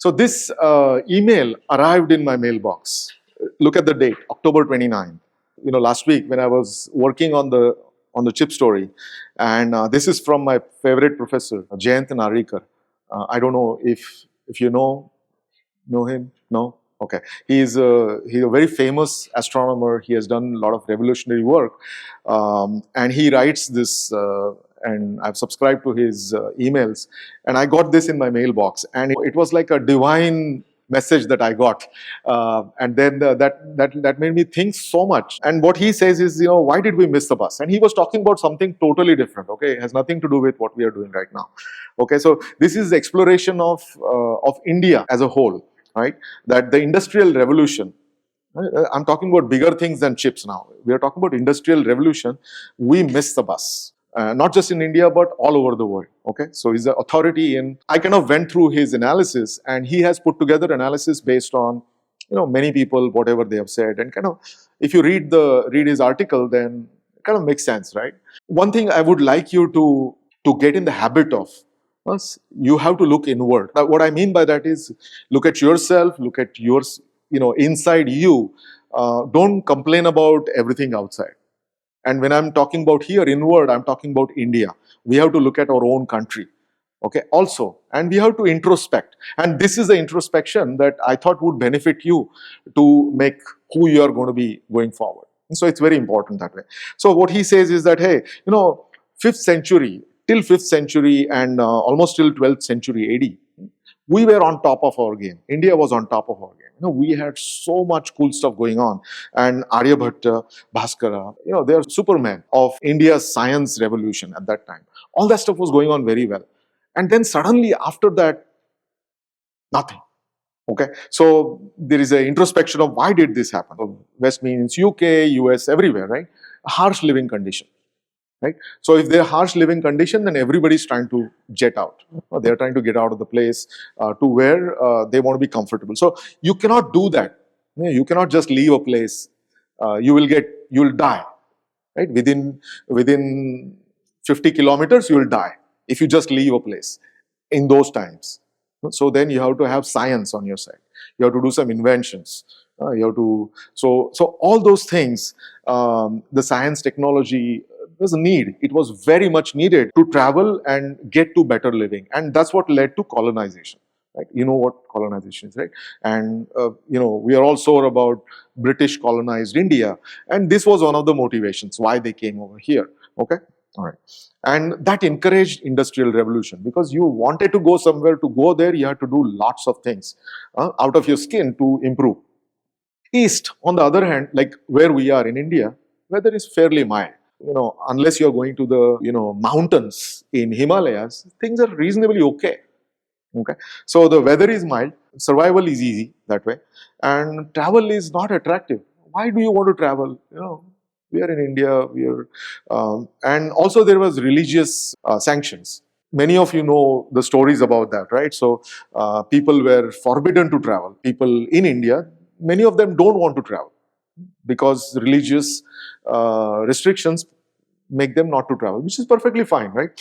So this email arrived in my mailbox. Look at the date, October 29th. Last week when I was working on the ChipStory, and this is from my favorite professor, Jayant Narikar. I don't know if you know him. No. Okay, he's a very famous astronomer. He has done a lot of revolutionary work, and he writes this. And I've subscribed to his emails, and I got this in my mailbox, and it was like a divine message that I got, and then that made me think so much. And what he says is, why did we miss the bus? And he was talking about something totally different. Okay, it has nothing to do with what we are doing right now. Okay, so this is exploration of India as a whole, right? That the industrial revolution. I'm talking about bigger things than chips now. We are talking about industrial revolution. We missed the bus. Not just in India, but all over the world. Okay, so he's the authority in. I kind of went through his analysis, and he has put together analysis based on, many people, whatever they have said, and kind of, if you read his article, then it kind of makes sense, right? One thing I would like you to get in the habit of was you have to look inward. What I mean by that is look at yourself, look at yours, inside you. Don't complain about everything outside. And when I'm talking about here inward, I'm talking about India. We have to look at our own country, okay, also. And we have to introspect. And this is the introspection that I thought would benefit you to make who you are going to be going forward. And so it's very important that way. So what he says is that, hey, 5th century, till 5th century and almost till 12th century AD, we were on top of our game. India was on top of our game. We had so much cool stuff going on. And Aryabhatta, Bhaskara, they are supermen of India's science revolution at that time. All that stuff was going on very well. And then suddenly after that, nothing. Okay, so there is an introspection of why did this happen? So West means UK, US, everywhere, right? A harsh living condition. Right? So if they're harsh living condition, then everybody's trying to jet out. They're trying to get out of the place to where they want to be comfortable. So you cannot do that. You cannot just leave a place. You will die. Right? Within 50 kilometers, you will die if you just leave a place in those times. So then you have to have science on your side. You have to do some inventions. You have to so all those things. The science, technology. Was a need. It was very much needed to travel and get to better living. And that's what led to colonization. Right? You know what colonization is, right? And, we are all sore about British colonized India. And this was one of the motivations why they came over here. Okay? All right. And that encouraged industrial revolution because you wanted to go somewhere. To go there, you had to do lots of things out of your skin to improve. East, on the other hand, like where we are in India, weather is fairly mild. Unless you're going to the, mountains in Himalayas, things are reasonably okay. Okay. So the weather is mild, survival is easy that way, and travel is not attractive. Why do you want to travel? We are in India, and also there was religious sanctions. Many of you know the stories about that, right? So people were forbidden to travel. People in India, many of them don't want to travel because religious restrictions make them not to travel, which is perfectly fine, right?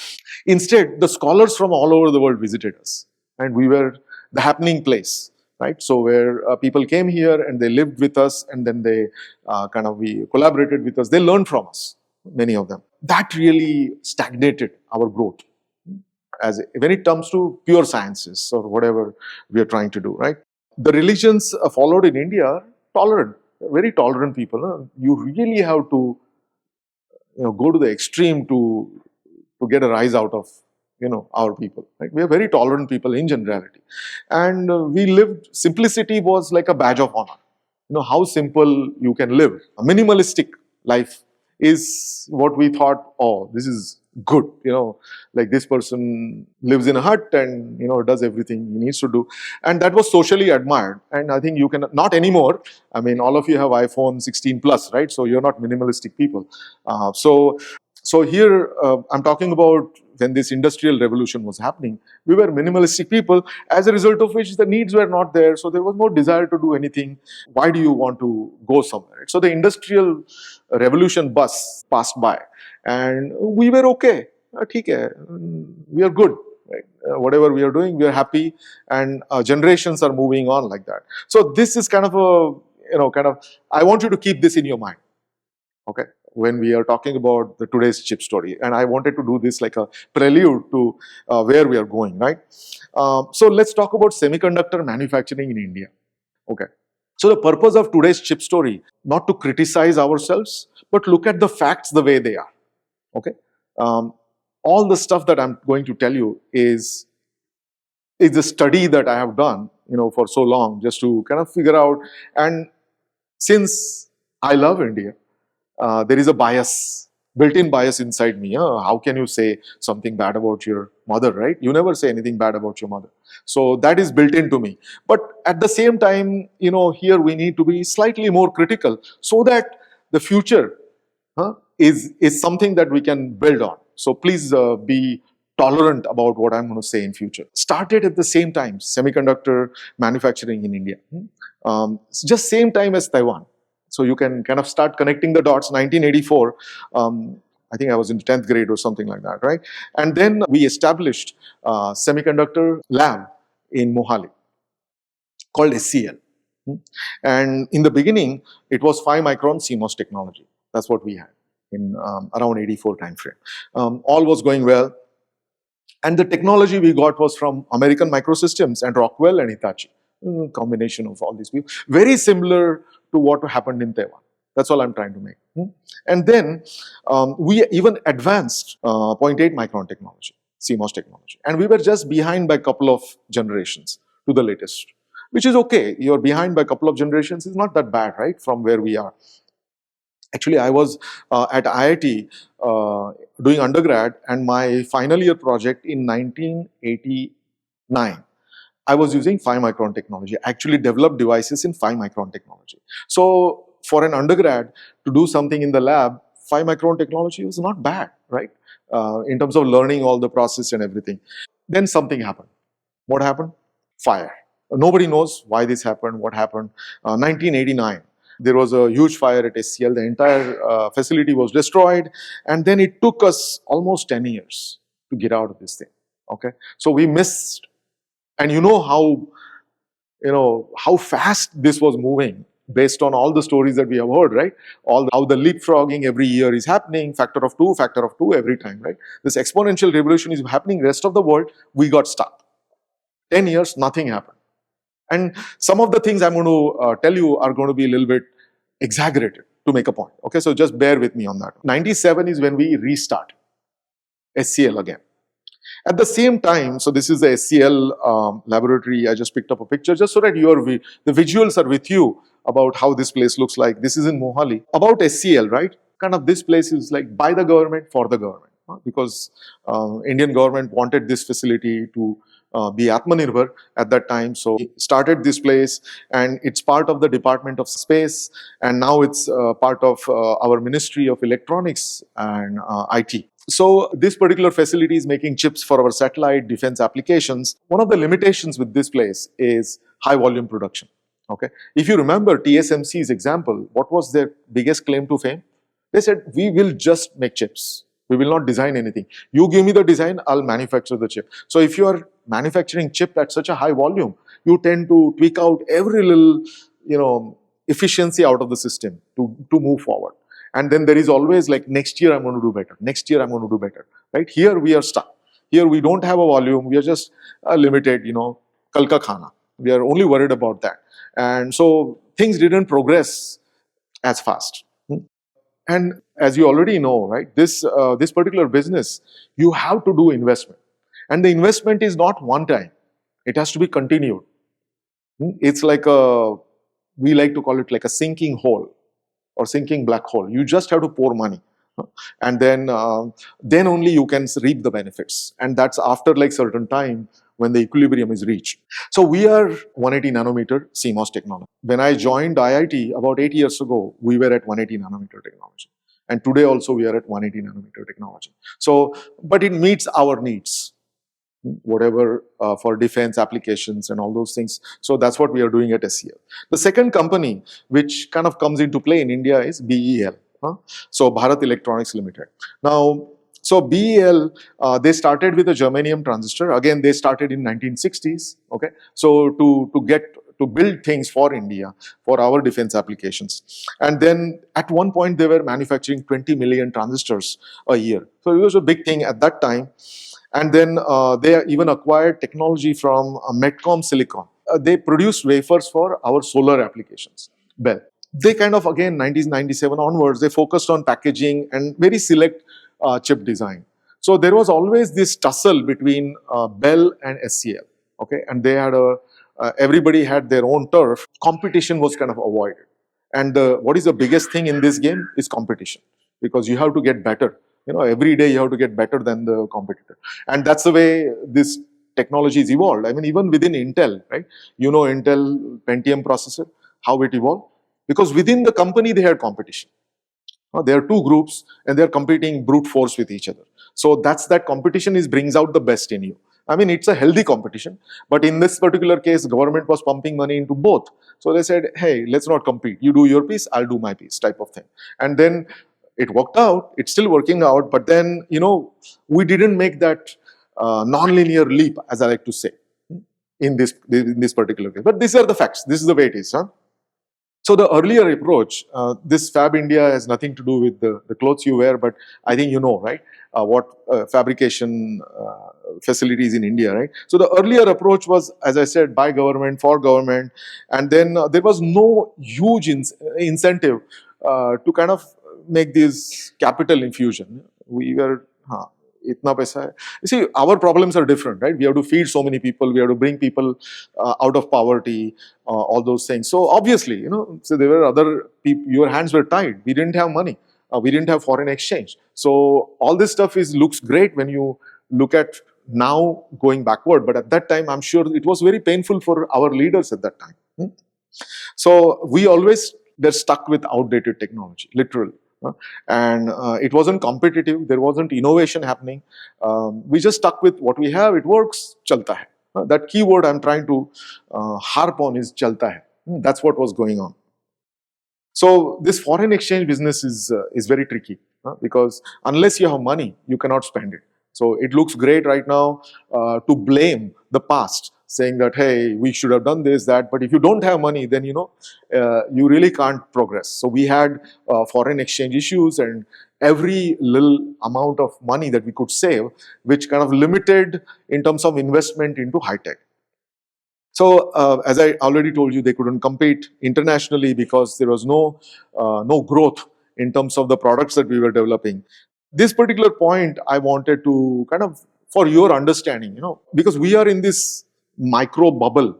Instead, the scholars from all over the world visited us, and we were the happening place, right? So where people came here and they lived with us, and then they we collaborated with us. They learned from us, many of them. That really stagnated our growth when it comes to pure sciences or whatever we are trying to do, right? The religions followed in India are tolerant. Very tolerant people. You really have to, go to the extreme to get a rise out of, our people. Right? We are very tolerant people in generality, and we lived. Simplicity was like a badge of honor. How simple you can live. A minimalistic life is what we thought. Oh, this is good. Like this person lives in a hut and does everything he needs to do, and that was socially admired. And I think you can not anymore. I mean, all of you have iPhone 16 plus, right? So you're not minimalistic people. So here I'm talking about when this industrial revolution was happening. We were minimalistic people, as a result of which the needs were not there. So there was no desire to do anything. Why do you want to go somewhere? So the industrial revolution bus passed by, and we were okay. We are good. right? Whatever we are doing, we are happy, and generations are moving on like that. So this is kind of a, I want you to keep this in your mind, okay, when we are talking about the today's chip story. And I wanted to do this like a prelude to where we are going, right? So let's talk about semiconductor manufacturing in India, okay? So the purpose of today's chip story, not to criticize ourselves, but look at the facts the way they are, okay? Um, all the stuff that I'm going to tell you is a study that I have done, for so long, just to kind of figure out. And since I love India, there is a bias, built-in bias inside me. How can you say something bad about your mother, right? You never say anything bad about your mother. So that is built into me. But at the same time, here we need to be slightly more critical so that the future is something that we can build on. So please be tolerant about what I'm going to say in future. Started at the same time, semiconductor manufacturing in India. Just same time as Taiwan. So you can kind of start connecting the dots. 1984, I think I was in 10th grade or something like that, right? And then we established a semiconductor lab in Mohali called SCL. And in the beginning, it was 5 micron CMOS technology. That's what we had in around 84 timeframe. All was going well. And the technology we got was from American Microsystems and Rockwell and Hitachi. Combination of all these people. Very similar to what happened in Taiwan. That's all I'm trying to make. And then we even advanced 0.8 micron technology, CMOS technology. And we were just behind by a couple of generations to the latest, which is okay. You're behind by a couple of generations is not that bad, right, from where we are. Actually, I was at IIT doing undergrad, and my final year project in 1989, I was using 5 micron technology. I actually developed devices in 5 micron technology. So for an undergrad to do something in the lab, 5 micron technology was not bad, right? In terms of learning all the process and everything. Then something happened. What happened? Fire. Nobody knows why this happened, what happened. 1989. There was a huge fire at SCL. The entire facility was destroyed. And then it took us almost 10 years to get out of this thing. Okay. So we missed, and how fast this was moving based on all the stories that we have heard, right? How the leapfrogging every year is happening, factor of two every time, right? This exponential revolution is happening. Rest of the world, we got stuck. 10 years, nothing happened. And some of the things I'm going to tell you are going to be a little bit exaggerated to make a point. Okay, so just bear with me on that. 97 is when we restart SCL again. At the same time, so this is the SCL laboratory. I just picked up a picture just so that the visuals are with you about how this place looks like. This is in Mohali. About SCL, right? Kind of this place is like by the government, for the government. Because Indian government wanted this facility to be Atmanirbhar at that time. So we started this place, and it's part of the Department of Space, and now it's part of our Ministry of Electronics and IT. So this particular facility is making chips for our satellite defense applications. One of the limitations with this place is high volume production. Okay, if you remember TSMC's example, what was their biggest claim to fame? They said, we will just make chips. We will not design anything. You give me the design, I'll manufacture the chip. So if you are manufacturing chip at such a high volume, you tend to tweak out every little, efficiency out of the system to move forward. And then there is always like, next year I'm going to do better. Next year I'm going to do better, right? Here we are stuck. Here we don't have a volume. We are just limited, kalka khana. We are only worried about that. And so things didn't progress as fast. And as you already know, right, this particular business, you have to do investment. And the investment is not one time. It has to be continued. It's like we like to call it like a sinking hole or sinking black hole. You just have to pour money. And then only you can reap the benefits. And that's after like certain time when the equilibrium is reached. So we are 180 nanometer CMOS technology. When I joined IIT about 8 years ago, we were at 180 nanometer technology. And today also we are at 180 nanometer technology. So, but it meets our needs, whatever for defense applications and all those things. So that's what we are doing at SCL. The second company which kind of comes into play in India is BEL. So Bharat Electronics Limited. Now, So BEL, they started with a germanium transistor. Again, they started in 1960s. Okay, so to build things for India, for our defense applications. And then at one point they were manufacturing 20 million transistors a year. So it was a big thing at that time. And then they even acquired technology from Metcom Silicon. They produced wafers for our solar applications, Bell. They kind of, again, 1997 onwards, they focused on packaging and very select chip design. So there was always this tussle between Bell and SCL. Okay, and they had everybody had their own turf. Competition was kind of avoided. And what is the biggest thing in this game is competition, because you have to get better. Every day you have to get better than the competitor. And that's the way this technology is evolved. I mean, even within Intel, right? Intel Pentium processor, how it evolved. Because within the company, they had competition. There are two groups and they're competing brute force with each other. So that competition brings out the best in you. I mean, it's a healthy competition, but in this particular case, government was pumping money into both. So they said, hey, let's not compete. You do your piece, I'll do my piece, type of thing. And then it worked out. It's still working out. But then, we didn't make that non-linear leap, as I like to say, in this particular case. But these are the facts. This is the way it is. So the earlier approach, this Fab India has nothing to do with the clothes you wear, but I think right, what fabrication facilities in India, right? So the earlier approach was, as I said, by government, for government, and then there was no huge incentive to kind of make this capital infusion. We were, itna paisa hai. You see, our problems are different, right? We have to feed so many people. We have to bring people out of poverty, all those things. So obviously, so there were other people, your hands were tied. We didn't have money. We didn't have foreign exchange. So all this stuff looks great when you look at now going backward. But at that time, I'm sure it was very painful for our leaders at that time. So we always were stuck with outdated technology, literally. And it wasn't competitive, there wasn't innovation happening. We just stuck with what we have, it works, chalta hai. That keyword I'm trying to harp on is chalta hai. That's what was going on. So this foreign exchange business is very tricky, because unless you have money, you cannot spend it. So it looks great right now to blame the past, saying that, hey, we should have done this, that, but if you don't have money, then you really can't progress. So we had foreign exchange issues, and every little amount of money that we could save, which kind of limited in terms of investment into high tech. So as I already told you, they couldn't compete internationally because there was no growth in terms of the products that we were developing. This particular point I wanted to kind of, for your understanding, because we are in this micro bubble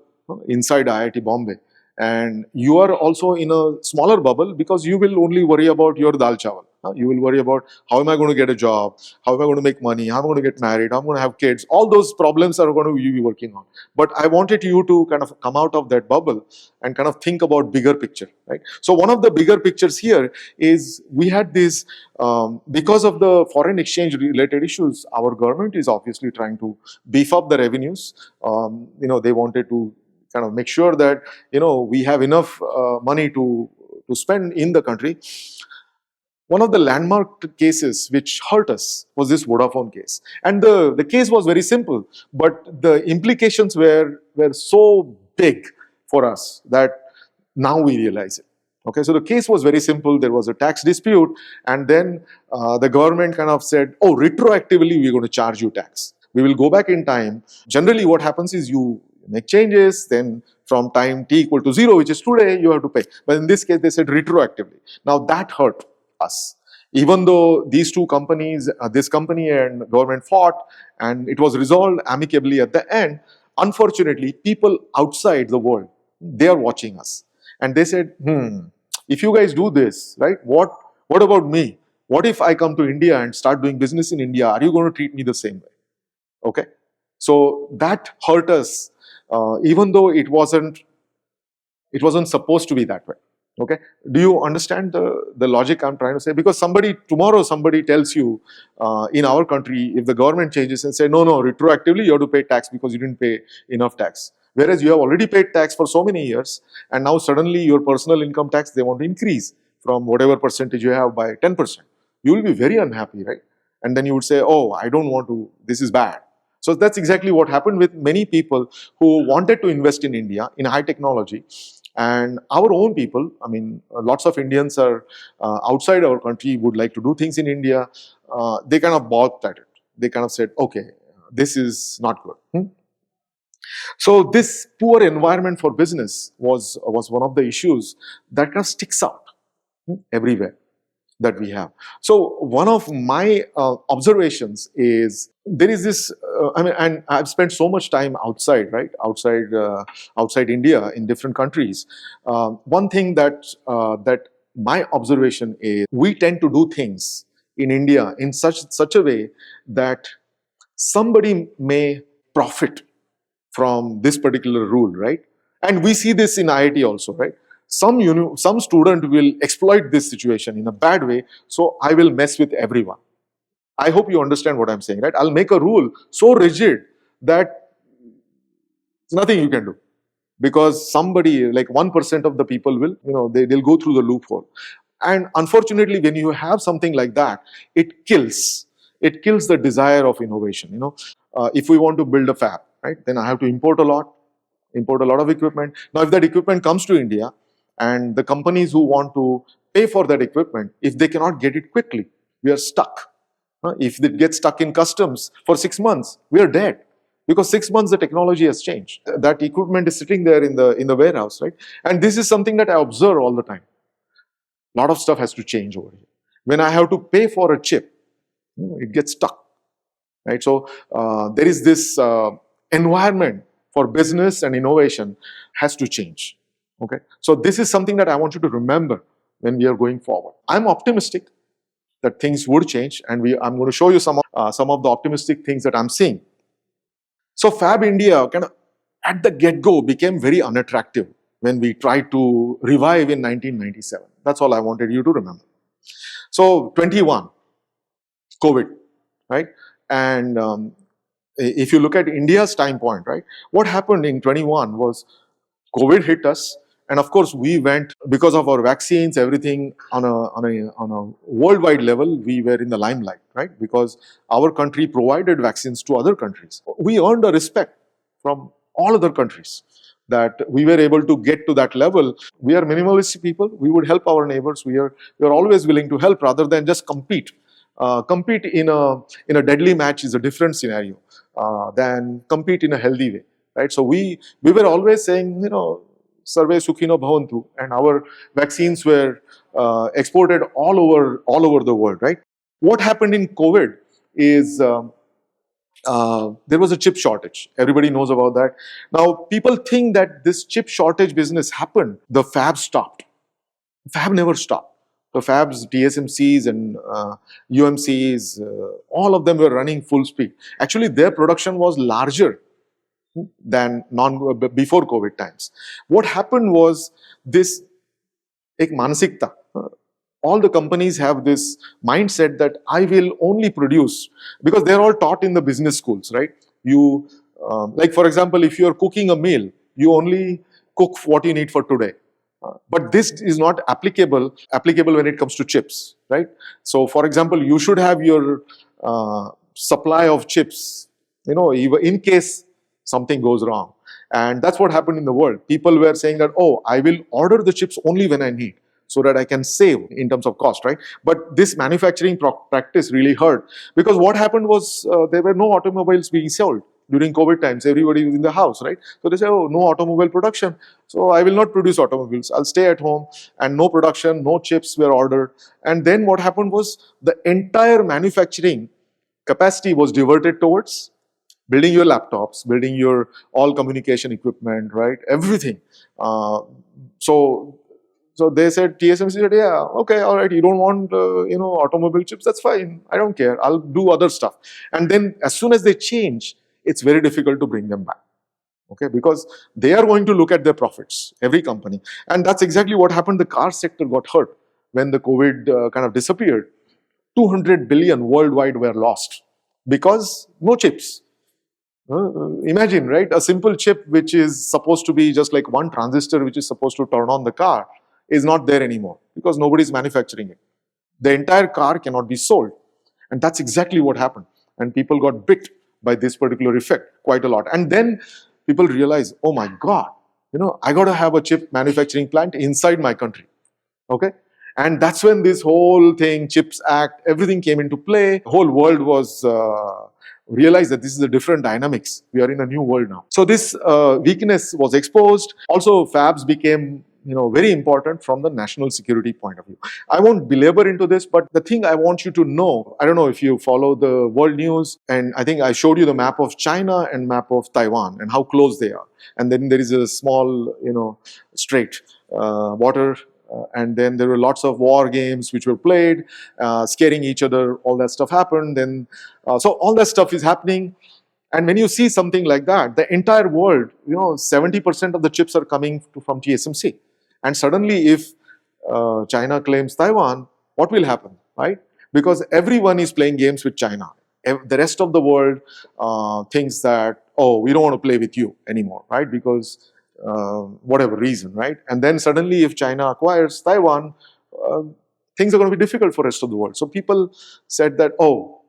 inside IIT Bombay, and you are also in a smaller bubble because you will only worry about your dal chawal. You will worry about how am I going to get a job, how am I going to make money, how am I going to get married, how am I going to have kids. All those problems are going to be working on. But I wanted you to kind of come out of that bubble and kind of think about bigger picture, right? So one of the bigger pictures here is we had this, because of the foreign exchange related issues, our government is obviously trying to beef up the revenues. They wanted to kind of make sure that, we have enough money to spend in the country. One of the landmark cases which hurt us was this Vodafone case. And the case was very simple, but the implications were so big for us that now we realize it. Okay, so the case was very simple. There was a tax dispute, and then the government kind of said, oh, retroactively, we're going to charge you tax. We will go back in time. Generally, what happens is you make changes, then from time t equal to 0, which is today, you have to pay. But in this case, they said retroactively. Now that hurt us. Even though these two companies, this company and government fought, and it was resolved amicably at the end, unfortunately, people outside the world, they are watching us. And they said, if you guys do this, right, what about me? What if I come to India and start doing business in India? Are you going to treat me the same way? Okay. So that hurt us, even though it wasn't supposed to be that way. Okay, do you understand the logic I'm trying to say? Because tomorrow somebody tells you in our country, if the government changes and say, no, retroactively you have to pay tax because you didn't pay enough tax. Whereas you have already paid tax for so many years, and now suddenly your personal income tax, they want to increase from whatever percentage you have by 10%. You will be very unhappy, right? and then you would say, oh, I don't want to, this is bad. So that's exactly what happened with many people who wanted to invest in India, in high technology. And our own people, I mean, lots of Indians are outside our country, would like to do things in India. They kind of balked at it. They kind of said, okay, this is not good. So this poor environment for business was one of the issues that kind of sticks out everywhere that we have. So one of my observations is there is this. I mean, and I've spent so much time outside, right? Outside India in different countries. One thing that my observation is we tend to do things in India in such a way that somebody may profit from this particular rule, right? And we see this in IIT also, right? Some student will exploit this situation in a bad way, so I will mess with everyone. I hope you understand what I'm saying, right? I'll make a rule so rigid that there's nothing you can do, because somebody, like 1% of the people will, they'll go through the loophole. And unfortunately, when you have something like that, it kills the desire of innovation. If we want to build a fab, right, then I have to import a lot of equipment. Now, if that equipment comes to India, and the companies who want to pay for that equipment, if they cannot get it quickly, we are stuck. If it gets stuck in customs for 6 months, we are dead. Because 6 months the technology has changed. That equipment is sitting there in the warehouse, right? And this is something that I observe all the time. A lot of stuff has to change over here. When I have to pay for a chip, it gets stuck, right? So there is this environment for business and innovation has to change. Okay, so this is something that I want you to remember when we are going forward. I'm optimistic that things would change, and I'm going to show you some of the optimistic things that I'm seeing. So Fab India kind of at the get-go became very unattractive when we tried to revive in 1997. That's all I wanted you to remember. So 21, COVID, right? And if you look at India's time point, right, what happened in 21 was COVID hit us. And of course, we went, because of our vaccines, everything on a worldwide level, we were in the limelight, right? Because our country provided vaccines to other countries. We earned a respect from all other countries that we were able to get to that level. We are minimalist people. We would help our neighbors. We are always willing to help rather than just compete. Compete in a deadly match is a different scenario than compete in a healthy way, right? So we were always saying, Sarve Sukhino Bhavantu, and our vaccines were exported all over the world, right? What happened in COVID is there was a chip shortage. Everybody knows about that. Now, people think that this chip shortage business happened. The fab stopped. Fab never stopped. The fabs, TSMCs and UMCs, all of them were running full speed. Actually, their production was larger than before COVID times. What happened was this ek manasikta. All the companies have this mindset that I will only produce, because they're all taught in the business schools, right? You, like for example, if you're cooking a meal, you only cook what you need for today. But this is not applicable when it comes to chips, right? So for example, you should have your supply of chips, in case something goes wrong. And that's what happened in the world. People were saying that, oh, I will order the chips only when I need, so that I can save in terms of cost, right? But this manufacturing practice really hurt, because what happened was there were no automobiles being sold. During COVID times, everybody was in the house, right? So they say, oh, no automobile production, so I will not produce automobiles. I'll stay at home, and no production, no chips were ordered. And then what happened was the entire manufacturing capacity was diverted towards building your laptops, building your all communication equipment, right? Everything. So they said, TSMC said, yeah, okay, all right, you don't want, automobile chips, that's fine. I don't care. I'll do other stuff. And then as soon as they change, it's very difficult to bring them back. Okay, because they are going to look at their profits, every company. And that's exactly what happened. The car sector got hurt when the COVID kind of disappeared. 200 billion worldwide were lost because no chips. Imagine, right? A simple chip which is supposed to be just like one transistor which is supposed to turn on the car is not there anymore because nobody is manufacturing it. The entire car cannot be sold. And that's exactly what happened. And people got bit by this particular effect quite a lot. And then people realize, oh my God, I got to have a chip manufacturing plant inside my country. Okay. And that's when this whole thing, CHIPS Act, everything came into play. The whole world was realized that this is a different dynamics. We are in a new world now. So this weakness was exposed. Also, fabs became very important from the national security point of view. I won't belabor into this, but the thing I want you to know, I don't know if you follow the world news, and I think I showed you the map of China and map of Taiwan and how close they are. And then there is a small, strait, water. And then there were lots of war games which were played, scaring each other. All that stuff happened. Then, so all that stuff is happening. And when you see something like that, the entire world, 70% of the chips are coming from TSMC. And suddenly, if China claims Taiwan, what will happen, right? Because everyone is playing games with China. The rest of the world thinks that, oh, we don't want to play with you anymore, right? Because whatever reason, right? And then suddenly, if China acquires Taiwan, things are going to be difficult for the rest of the world. So people said that, oh,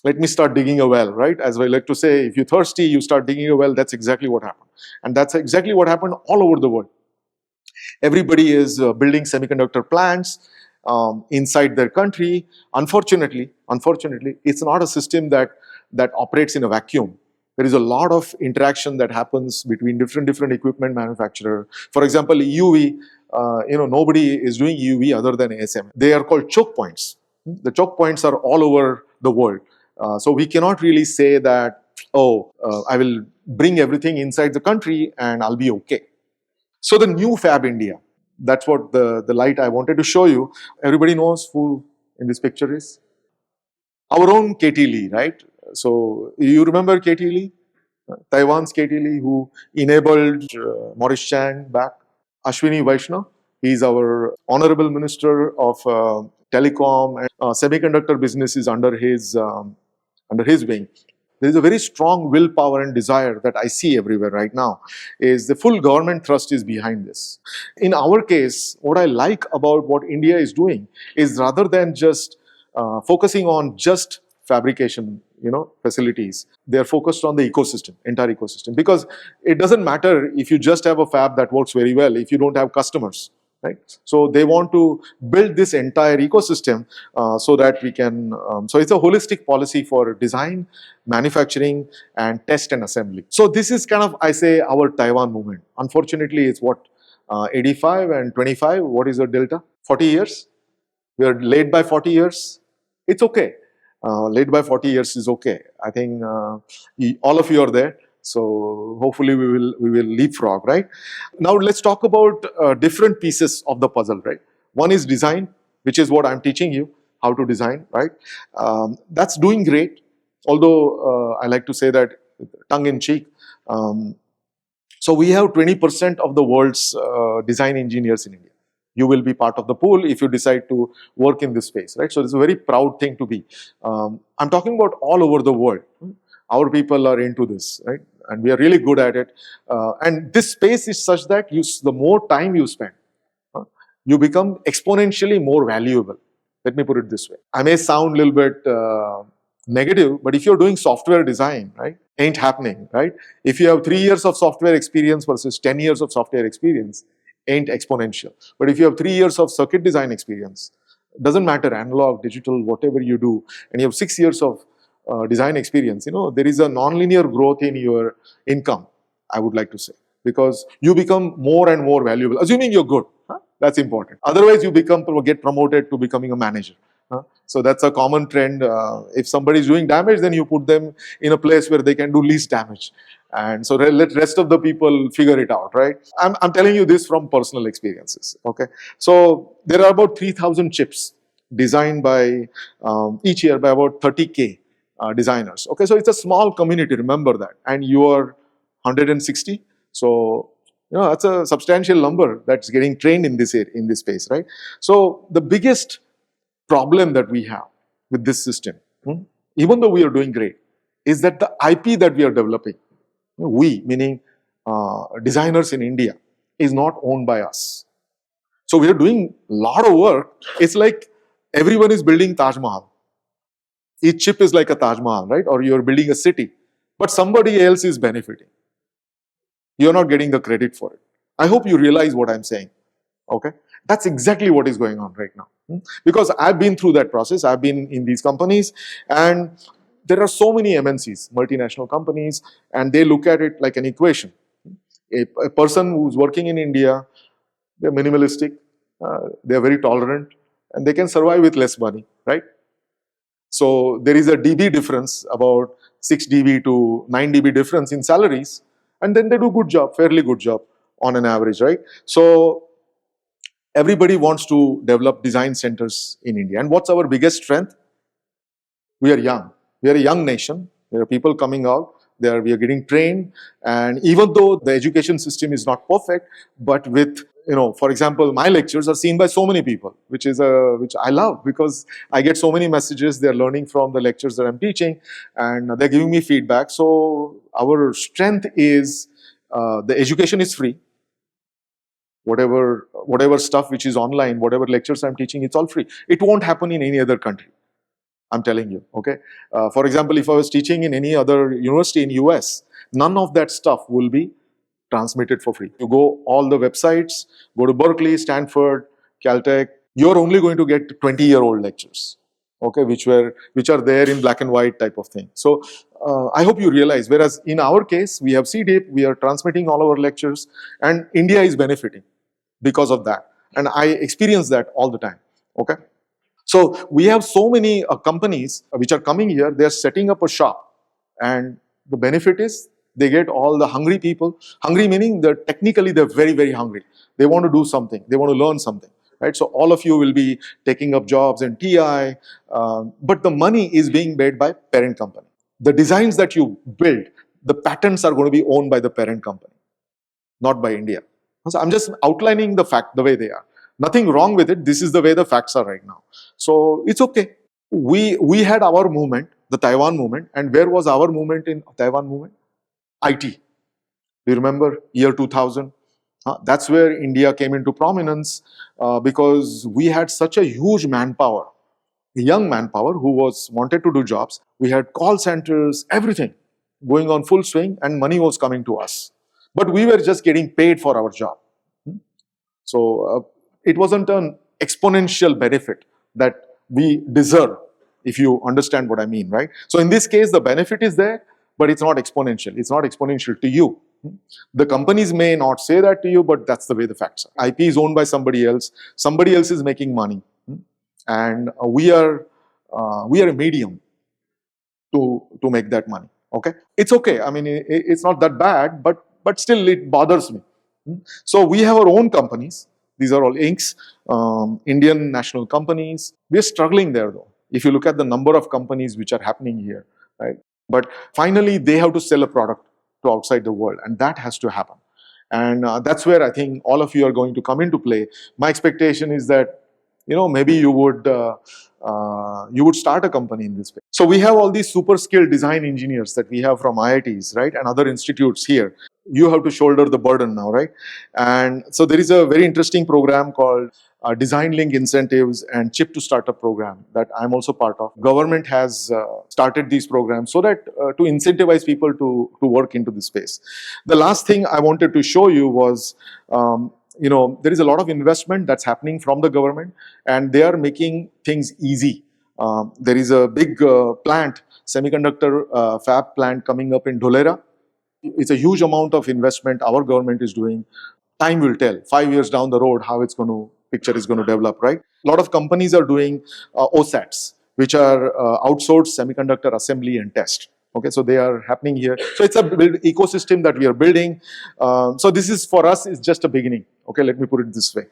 let me start digging a well, right? As I like to say, if you're thirsty, you start digging a well. That's exactly what happened. And that's exactly what happened all over the world. Everybody is building semiconductor plants inside their country. Unfortunately, it's not a system that operates in a vacuum. There is a lot of interaction that happens between different equipment manufacturer. For example, EUV, nobody is doing EUV other than ASM. They are called choke points. The choke points are all over the world. So we cannot really say that, I will bring everything inside the country and I'll be okay. So the new Fab India, that's what the light I wanted to show you. Everybody knows who in this picture is? Our own Katie Lee, right? So you remember Katie Lee? Taiwan's Katie Lee, who enabled Maurice Chang back. Ashwini Vaishnaw, he is our Honorable Minister of Telecom, and semiconductor business is under his wing. There is a very strong willpower and desire that I see everywhere right now. Is the full government thrust is behind this. In our case, what I like about what India is doing is rather than just focusing on just fabrication, facilities, they are focused on the ecosystem, entire ecosystem. Because it doesn't matter if you just have a fab that works very well if you don't have customers. Right? So they want to build this entire ecosystem so that we can, so it's a holistic policy for design, manufacturing, and test and assembly. So this is kind of, I say, our Taiwan movement. Unfortunately, it's what, 85 and 25, what is the delta? 40 years? We are late by 40 years. It's okay. Late by 40 years is okay. I think all of you are there. So hopefully we will leapfrog, right? Now let's talk about different pieces of the puzzle, right? One is design, which is what I'm teaching you, how to design, right? That's doing great. Although I like to say that tongue in cheek. So we have 20% of the world's design engineers in India. You will be part of the pool if you decide to work in this space, right? So it's a very proud thing to be. I'm talking about all over the world. Our people are into this, right? And we are really good at it. And this space is such that the more time you spend, you become exponentially more valuable. Let me put it this way. I may sound a little bit negative, but if you're doing software design, right, ain't happening, right? If you have 3 years of software experience versus 10 years of software experience, ain't exponential. But if you have 3 years of circuit design experience, doesn't matter, analog, digital, whatever you do, and you have 6 years of design experience, there is a nonlinear growth in your income, I would like to say, because you become more and more valuable, assuming you're good. That's important. Otherwise, you get promoted to becoming a manager. So that's a common trend. If somebody is doing damage, then you put them in a place where they can do least damage. And so let rest of the people figure it out, right? I'm telling you this from personal experiences, okay? So there are about 3,000 chips designed by, each year by about 30K designers. Okay, so it's a small community, remember that. And you are 160. So, that's a substantial number that's getting trained in this space, right? So the biggest problem that we have with this system, even though we are doing great, is that the IP that we are developing, we, meaning designers in India, is not owned by us. So we are doing a lot of work. It's like everyone is building Taj Mahal. Each chip is like a Taj Mahal, right? Or you're building a city, but somebody else is benefiting. You're not getting the credit for it. I hope you realize what I'm saying. Okay, that's exactly what is going on right now. Because I've been through that process. I've been in these companies, and there are so many MNCs, multinational companies, and they look at it like an equation. A person who's working in India, they're minimalistic, they're very tolerant, and they can survive with less money, right? So there is a dB difference, about 6 dB to 9 dB difference in salaries, and then they do good job, fairly good job on an average, right? So everybody wants to develop design centers in India. And what's our biggest strength? We are young. We are a young nation. There are people coming out. We are getting trained. And even though the education system is not perfect, but with, for example, my lectures are seen by so many people, which I love, because I get so many messages. They're learning from the lectures that I'm teaching, and they're giving me feedback. So our strength is the education is free. Whatever stuff which is online, whatever lectures I'm teaching, it's all free. It won't happen in any other country. I'm telling you, okay? For example, if I was teaching in any other university in US, none of that stuff will be transmitted for free. You go all the websites, go to Berkeley, Stanford, Caltech, you're only going to get 20-year-old lectures, okay, which are there in black and white type of thing. So I hope you realize, whereas in our case, we have CDIP, we are transmitting all our lectures, and India is benefiting because of that. And I experience that all the time, okay? So we have so many companies which are coming here, they're setting up a shop, and the benefit is they get all the hungry people. Hungry meaning that technically they're very, very hungry. They want to do something, they want to learn something, right? So all of you will be taking up jobs in TI, but the money is being made by parent company. The designs that you build, the patents are going to be owned by the parent company, not by India. So I'm just outlining the fact the way they are. Nothing wrong with it. This is the way the facts are right now. So it's okay. We had our movement, the Taiwan movement, and where was our movement in Taiwan movement? IT. Do you remember year 2000? That's where India came into prominence because we had such a huge manpower, young manpower who wanted to do jobs. We had call centers, everything going on full swing, and money was coming to us. But we were just getting paid for our job. So it wasn't an exponential benefit that we deserve, if you understand what I mean, right? So in this case, the benefit is there, but it's not exponential. It's not exponential to you. The companies may not say that to you, but that's the way the facts are. IP is owned by somebody else. Somebody else is making money. And we are a medium to make that money. Okay, it's okay. I mean, it's not that bad, but still it bothers me. So we have our own companies. These are all Incs, Indian national companies. We are struggling there though. If you look at the number of companies which are happening here, right? But finally, they have to sell a product to outside the world, and that has to happen. And that's where I think all of you are going to come into play. My expectation is that, maybe you would start a company in this way. So we have all these super skilled design engineers that we have from IITs, right, and other institutes here. You have to shoulder the burden now, right? And so there is a very interesting program called Design Link Incentives and Chip to Startup program that I'm also part of. Government has started these programs so that to incentivize people to work into this space. The last thing I wanted to show you was, there is a lot of investment that's happening from the government, and they are making things easy. There is a big plant, semiconductor fab plant coming up in Dholera. It's a huge amount of investment our government is doing. Time will tell, 5 years down the road, how picture is going to develop, right? A lot of companies are doing OSATs, which are outsourced semiconductor assembly and test. Okay, so they are happening here. So it's a ecosystem that we are building. So this is, for us, is just a beginning. Okay, let me put it this way.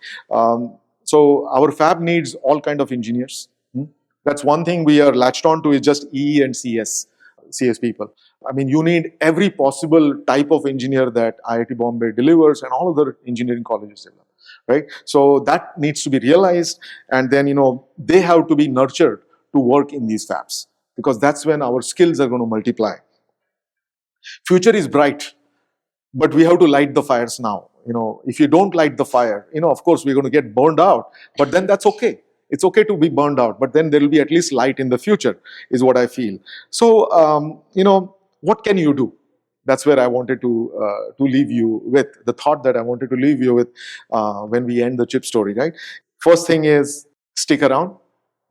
So our fab needs all kind of engineers. That's one thing we are latched on to, is just EE and CS people. I mean, you need every possible type of engineer that IIT Bombay delivers and all other engineering colleges develop, right? So that needs to be realized, and then, they have to be nurtured to work in these fabs, because that's when our skills are going to multiply. Future is bright, but we have to light the fires now. If you don't light the fire, of course, we're going to get burned out, but then that's okay. It's okay to be burned out, but then there will be at least light in the future, is what I feel. So, what can you do? That's where I wanted to leave you with, the thought that I wanted to leave you with when we end the chip story, right? First thing is stick around.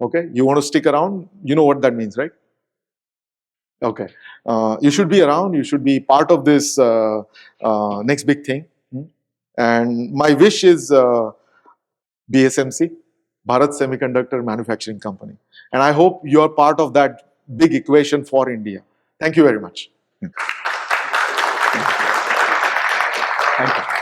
Okay, you want to stick around, you know what that means, right? Okay, you should be around, you should be part of this next big thing. And my wish is BSMC, Bharat Semiconductor Manufacturing Company. And I hope you are part of that big equation for India. Thank you very much. Thank you.